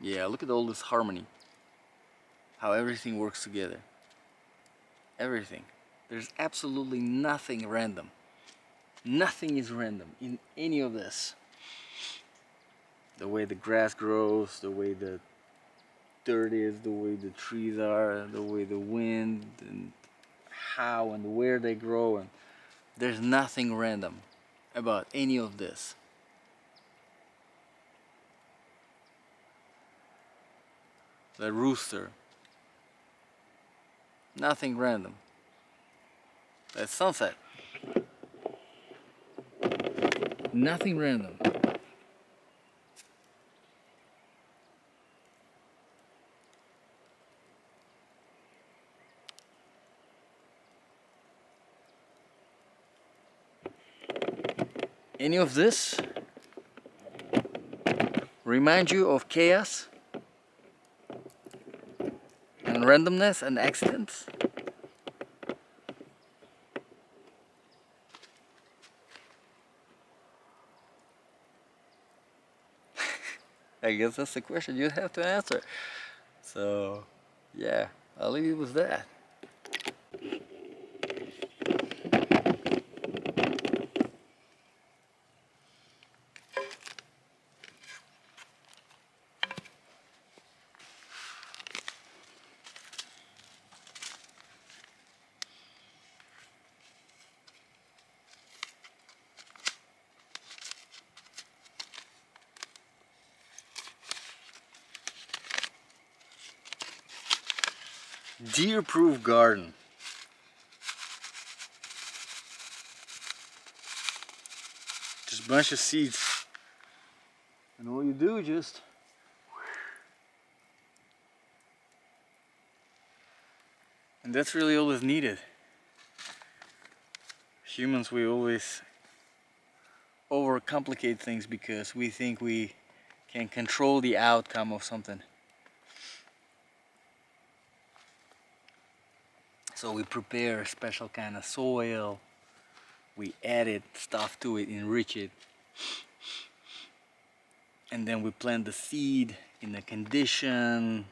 Yeah, look at all this harmony. How everything works together. Everything. There's absolutely nothing random. Nothing is random in any of this. The way the grass grows, the way the dirt is, the way the trees are, the way the wind, and how and where they grow, and there's nothing random about any of this. The rooster, nothing random. That sunset, nothing random. Any of this remind you of chaos and randomness and accidents? I guess that's the question you have to answer. So, yeah, I'll leave you with that. Deer-proof garden. Just a bunch of seeds. And all you do is just and that's really all that's needed. Humans, we always overcomplicate things because we think we can control the outcome of something. So we prepare a special kind of soil, we add stuff to it, enrich it, and then we plant the seed in a condition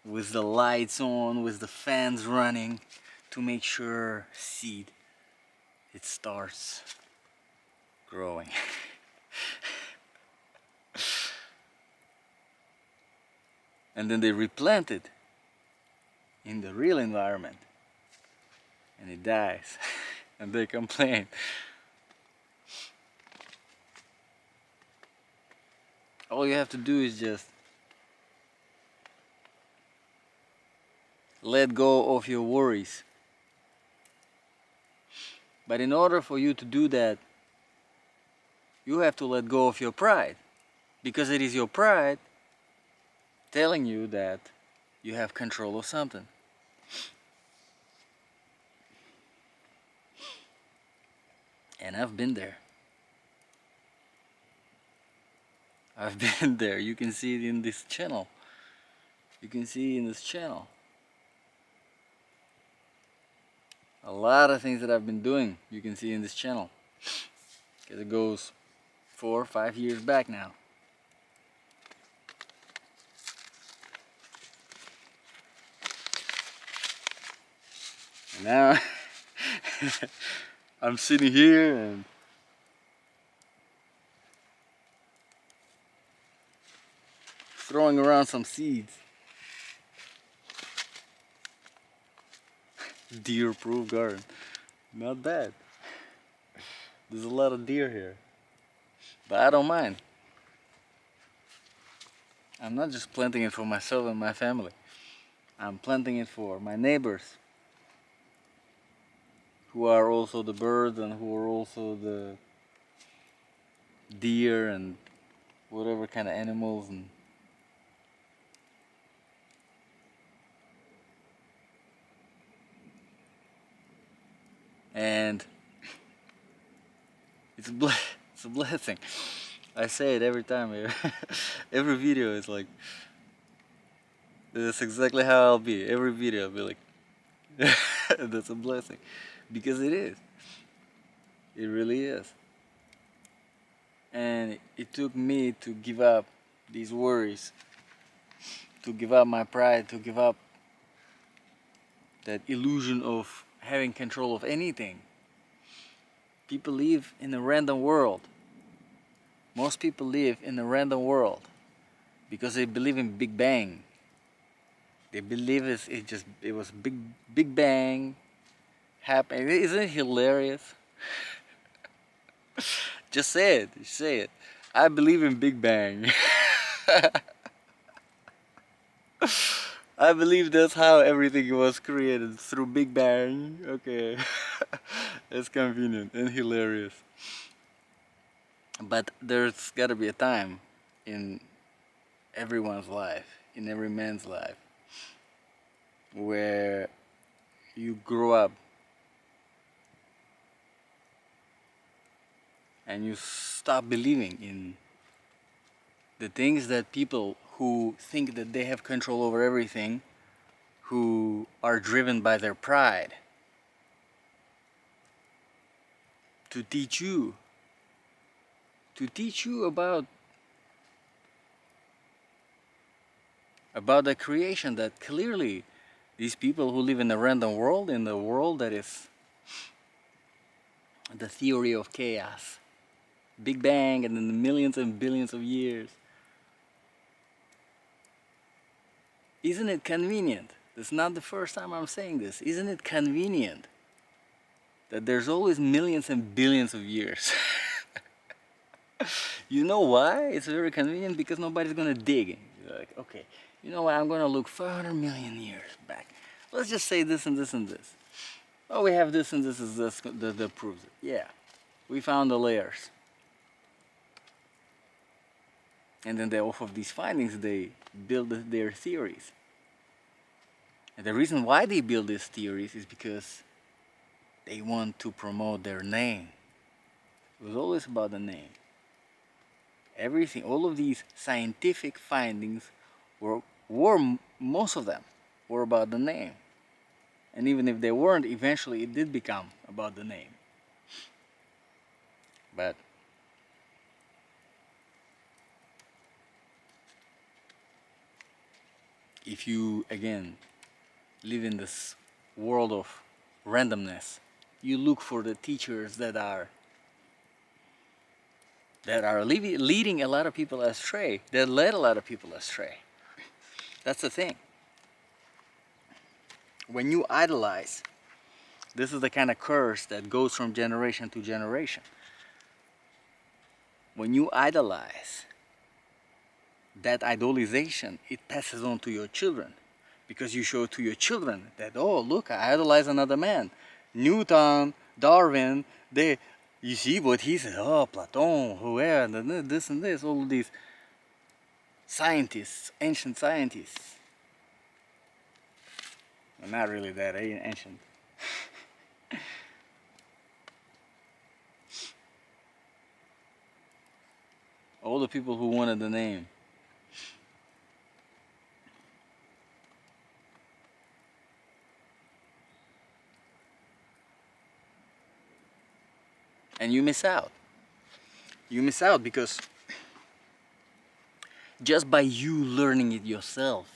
with the lights on, with the fans running to make sure it starts growing. And then they replant it in the real environment and it dies and they complain. All you have to do is just let go of your worries. But in order for you to do that, you have to let go of your pride, because it is your pride telling you that you have control of something. And I've been there. I've been there. You can see it in this channel. You can see in this channel a lot of things that I've been doing. You can see in this channel, because it goes 4 or 5 years back now. And now I'm sitting here and throwing around some seeds. Deer-proof garden. Not bad. There's a lot of deer here. But I don't mind. I'm not just planting it for myself and my family. I'm planting it for my neighbors, who are also the birds and who are also the deer and whatever kind of animals. And it's a blessing. I say it every time. Every video is like, that's exactly how I'll be. Every video I'll be like, that's a blessing. Because it is. It really is. And it took me to give up these worries, to give up my pride, to give up that illusion of having control of anything. People live in a random world. Most people live in a random world because they believe in Big Bang. They believe it was Big Bang happened. Isn't it hilarious? Just say it. Say it. I believe in Big Bang. I believe that's how everything was created, through Big Bang. Okay. It's convenient and hilarious. But there's gotta be a time in everyone's life, in every man's life, where you grow up and you stop believing in the things that people who think that they have control over everything, who are driven by their pride, to teach you about the creation, that clearly these people who live in a random world, in the world that is the theory of chaos, Big Bang, and then the millions and billions of years. Isn't it convenient? It's not the first time I'm saying this. Isn't it convenient that there's always millions and billions of years? You know why? It's very convenient because nobody's gonna dig. You're like, okay, you know what? I'm gonna look 500 million years back. Let's just say this and this and this. Oh, we have this and this is this that proves it. Yeah, we found the layers. And then off of these findings, they build their theories. And the reason why they build these theories is because they want to promote their name. It was always about the name. Everything, all of these scientific findings were most of them were about the name. And even if they weren't, eventually it did become about the name. But if you, again, live in this world of randomness, you look for the teachers that are leading a lot of people astray, that led a lot of people astray. That's the thing. When you idolize, this is the kind of curse that goes from generation to generation. When you idolize, that idolization, it passes on to your children. Because you show to your children that, oh, look, I idolize another man. Newton, Darwin, you see what he said, oh, Platon, whoever, this and this, all of these scientists, ancient scientists. Well, not really that ancient. All the people who wanted the name. And you miss out. You miss out because just by you learning it yourself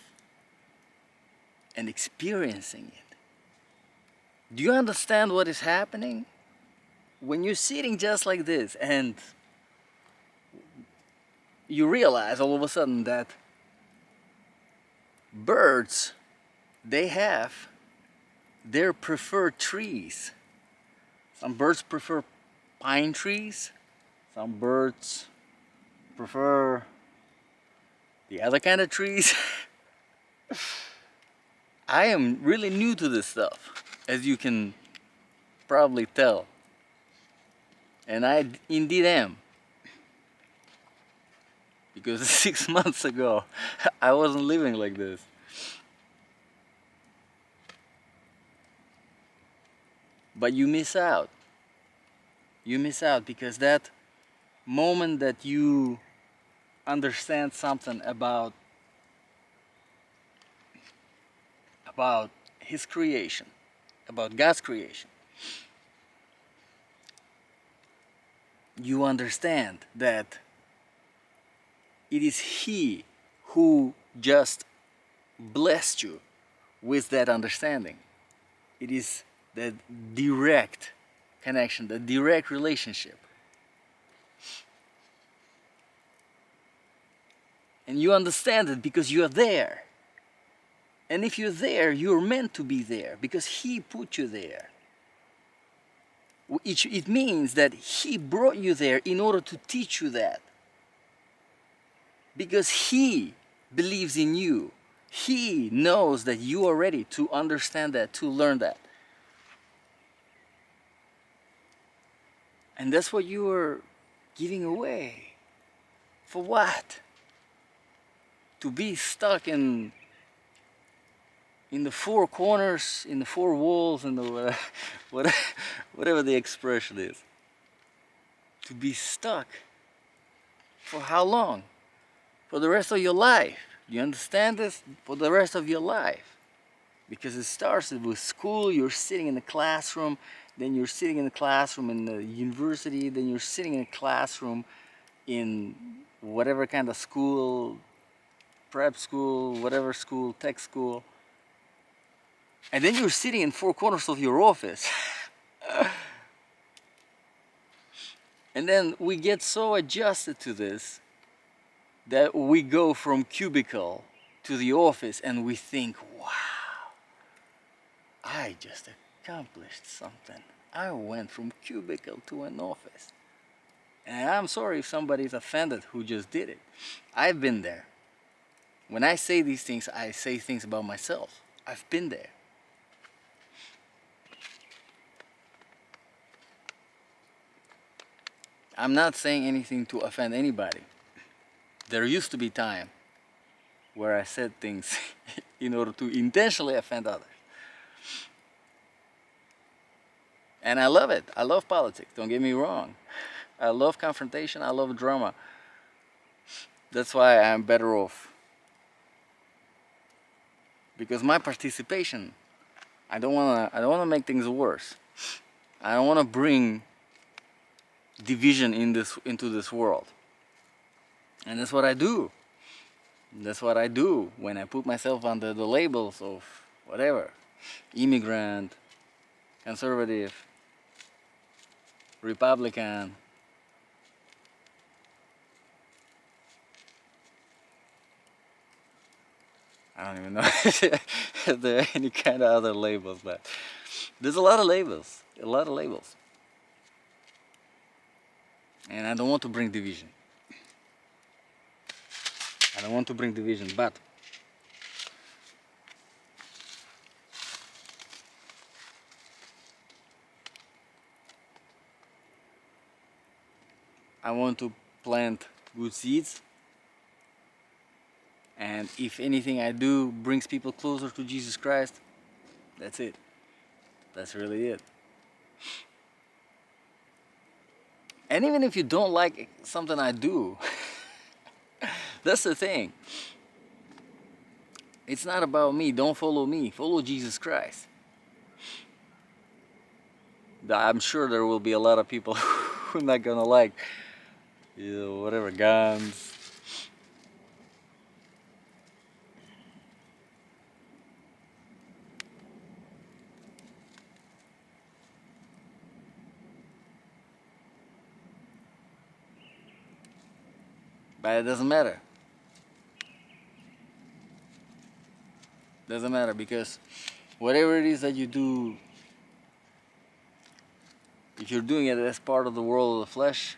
and experiencing it, do you understand what is happening? When you're sitting just like this and you realize all of a sudden that birds, they have their preferred trees. Some birds prefer pine trees. Some birds prefer the other kind of trees. I am really new to this stuff, as you can probably tell. And I indeed am. Because 6 months ago, I wasn't living like this. But you miss out. You miss out because that moment that you understand something about His creation, about God's creation, you understand that it is He who just blessed you with that understanding. It is that direct connection, the direct relationship. And you understand it because you are there. And if you're there, you're meant to be there because He put you there. It means that He brought you there in order to teach you that. Because He believes in you. He knows that you are ready to understand that, to learn that. And that's what you are giving away. For what? To be stuck in the four corners, in the four walls, and the whatever the expression is. To be stuck. For how long? For the rest of your life. You understand this? For the rest of your life. Because it starts with school, you're sitting in the classroom, then you're sitting in the classroom in the university, then you're sitting in a classroom in whatever kind of school, prep school, whatever school, tech school. And then you're sitting in four corners of your office. And then we get so adjusted to this that we go from cubicle to the office and we think, wow, I just accomplished something. I went from cubicle to an office. And I'm sorry if somebody's offended who just did it. I've been there. When I say these things, I say things about myself. I've been there. I'm not saying anything to offend anybody. There used to be time where I said things in order to intentionally offend others. And I love it. I love politics, don't get me wrong. I love confrontation, I love drama. That's why I'm better off. Because my participation, I don't wanna make things worse. I don't wanna bring division into this world. And that's what I do. That's what I do when I put myself under the labels of whatever. Immigrant, conservative, Republican. I don't even know if there are any kind of other labels, but there's a lot of labels. A lot of labels. And I don't want to bring division. I don't want to bring division, but I want to plant good seeds. And if anything I do brings people closer to Jesus Christ, that's it. That's really it. And even if you don't like something I do, that's the thing. It's not about me. Don't follow me. Follow Jesus Christ. I'm sure there will be a lot of people who are not gonna like, whatever, guns. But it doesn't matter. Doesn't matter because whatever it is that you do, if you're doing it as part of the world of the flesh,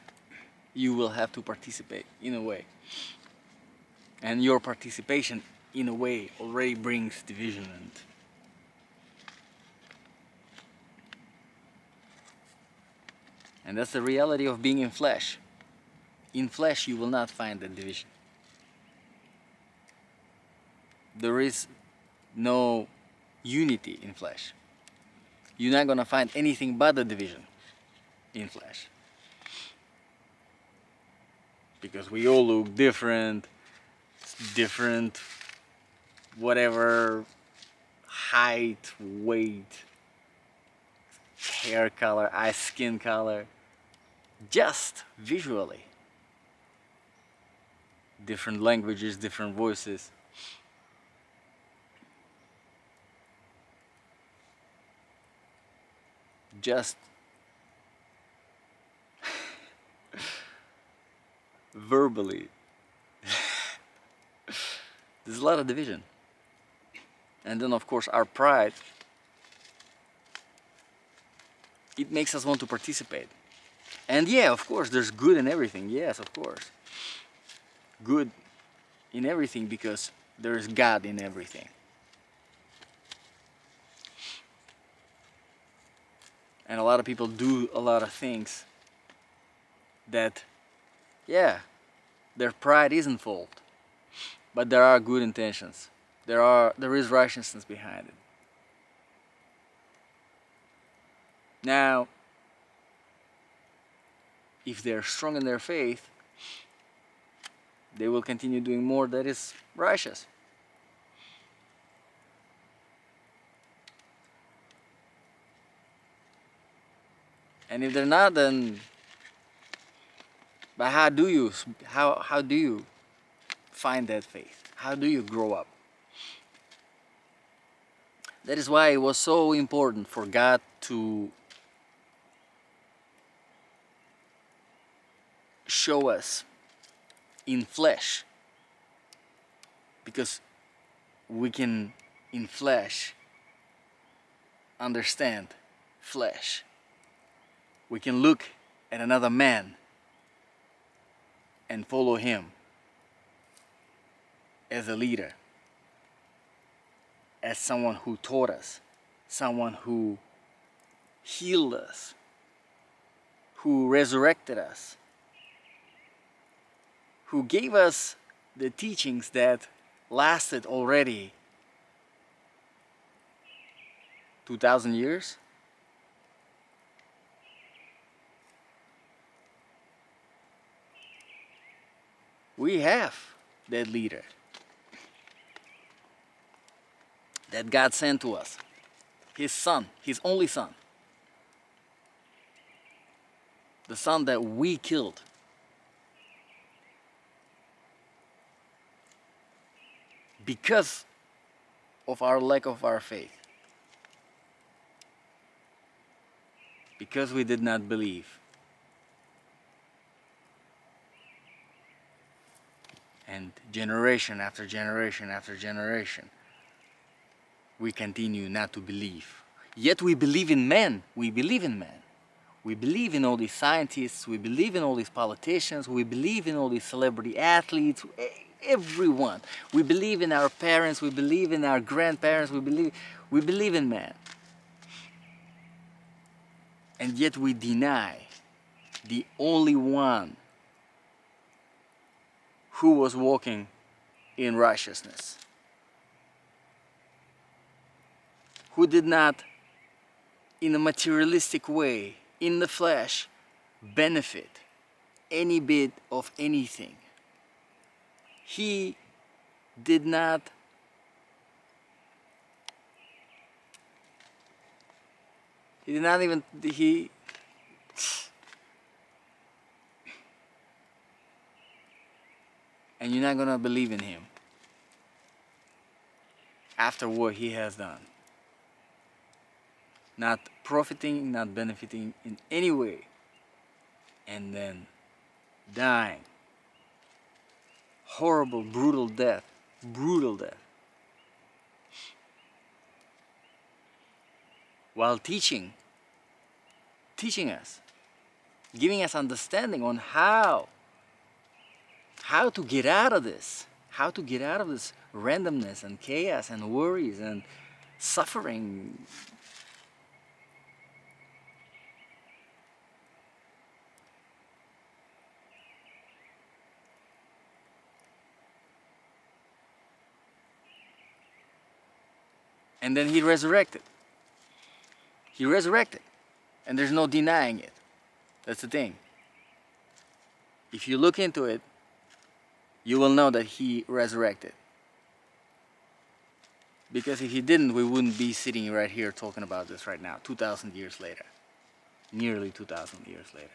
you will have to participate in a way. And your participation in a way already brings division and that's the reality of being in flesh. In flesh you will not find the division. There is no unity in flesh. You're not gonna find anything but the division in flesh. Because we all look different, whatever, height, weight, hair color, eye skin color. just visually. Different languages, different voices. Just verbally. There's a lot of division. And then of course our pride, it makes us want to participate. And yeah, of course, there's good in everything. Yes, of course. Good in everything because there is God in everything. And a lot of people do a lot of things that, yeah, their pride isn't fault. But there are good intentions. There is righteousness behind it. Now, if they're strong in their faith, they will continue doing more that is righteous. And if they're not, then but how do you find that faith? How do you grow up? That is why it was so important for God to show us in flesh, because we can in flesh understand flesh. We can look at another man and follow him as a leader, as someone who taught us, someone who healed us, who resurrected us, who gave us the teachings that lasted already 2,000 years. We have that leader that God sent to us, his son, his only son, the son that we killed. Because of our lack of our faith. Because we did not believe. And generation after generation after generation, we continue not to believe. Yet we believe in men. We believe in men. We believe in all these scientists. We believe in all these politicians. We believe in all these celebrity athletes. Everyone. We believe in our parents. We believe in our grandparents. We believe in man. And yet we deny the only one who was walking in righteousness, who did not, in a materialistic way, in the flesh, benefit any bit of anything. He did not even and you're not gonna believe in him after what he has done. Not profiting, not benefiting in any way, and then dying. Horrible, brutal death. Brutal death. While teaching us, giving us understanding on how to get out of this, how to get out of this randomness and chaos and worries and suffering. And then he resurrected. He resurrected. And there's no denying it. That's the thing. If you look into it, you will know that he resurrected. Because if he didn't, we wouldn't be sitting right here talking about this right now, 2,000 years later. Nearly 2,000 years later.